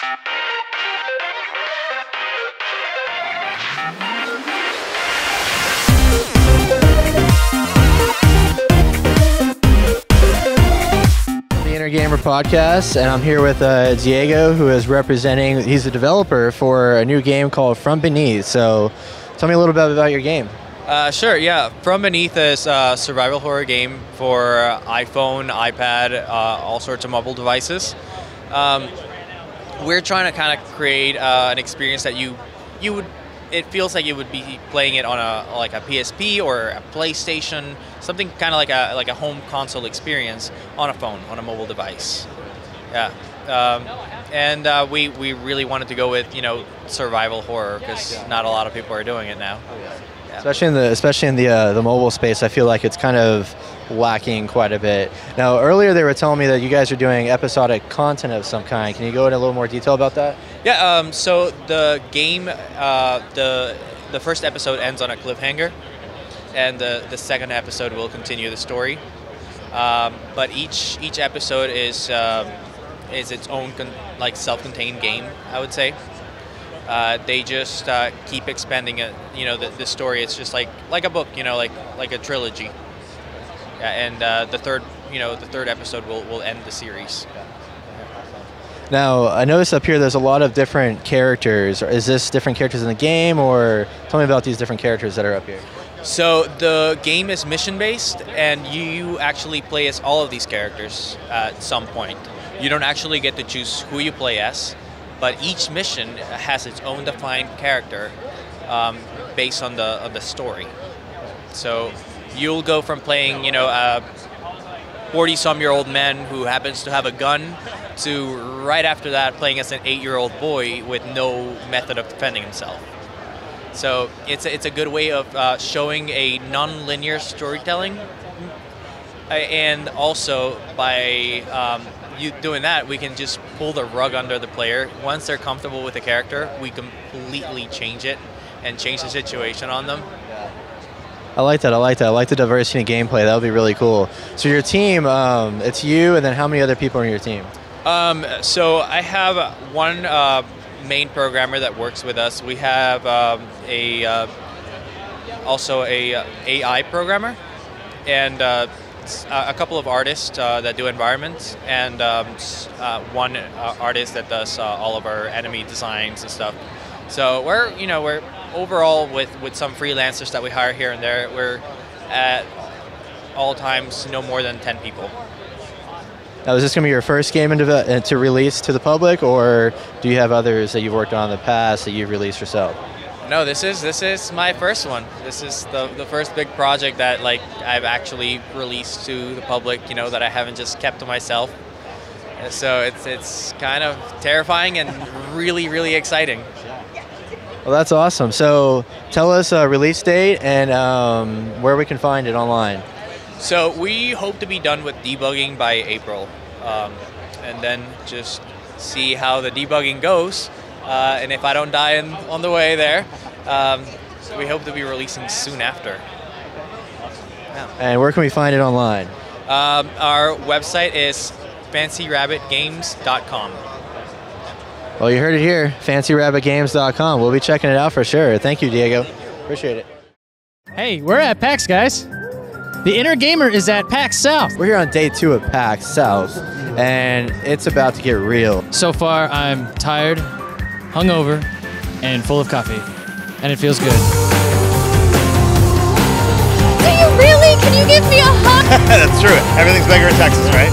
The Inner Gamer podcast, and I'm here with Diego, who is representing. He's a developer for a new game called From Beneath. So, tell me a little bit about your game. Sure, yeah. From Beneath is a survival horror game for iPhone, iPad, all sorts of mobile devices. We're trying to kind of create an experience that you would. It feels like you would be playing it on a PSP or a PlayStation, something kind of like a home console experience on a phone, on a mobile device. Yeah, and we really wanted to go with survival horror because not a lot of people are doing it now. Yeah. Especially in the mobile space, I feel like it's kind of lacking quite a bit. Now, earlier they were telling me that you guys are doing episodic content of some kind. Can you go into a little more detail about that? Yeah. So the game, the first episode ends on a cliffhanger, and the second episode will continue the story. But each episode is its own self-contained game, I would say. They just keep expanding it. The story. It's just like a book. Like a trilogy. Yeah, and the third episode will end the series. Now, I noticed up here there's a lot of different characters. Is this different characters in the game, or tell me about these different characters that are up here? So the game is mission-based, and you actually play as all of these characters at some point. You don't actually get to choose who you play as, but each mission has its own defined character based on the story. So you'll go from playing, a 40-some-year-old man who happens to have a gun to right after that playing as an 8-year-old boy with no method of defending himself. So it's a good way of showing a non-linear storytelling, and also by you doing that, we can just pull the rug under the player. Once they're comfortable with the character, we completely change it and change the situation on them. I like that. I like the diversity in gameplay. That would be really cool. So your team, it's you, and then how many other people are in your team? So I have one main programmer that works with us. We have also a AI programmer, and a couple of artists that do environments, and one artist that does all of our enemy designs and stuff. So we're overall with some freelancers that we hire here and there, we're at all times no more than 10 people. Now, is this going to be your first game to release to the public, or do you have others that you've worked on in the past that you've released yourself? No, this is my first one. This is the first big project that I've actually released to the public, that I haven't just kept to myself. So it's kind of terrifying and really, really exciting. Well, that's awesome. So tell us a release date and where we can find it online. So we hope to be done with debugging by April, and then just see how the debugging goes. And if I don't die on the way there, we hope to be releasing soon after. Yeah. And where can we find it online? Our website is fancyrabbitgames.com. Well, you heard it here, fancyrabbitgames.com. We'll be checking it out for sure. Thank you, Diego. Appreciate it. Hey, we're at PAX, guys. The Inner Gamer is at PAX South. We're here on day 2 of PAX South, and it's about to get real. So far, I'm tired, hungover, and full of coffee, and it feels good. Do you really? Can you give me a hug? That's true. Everything's bigger in Texas, right?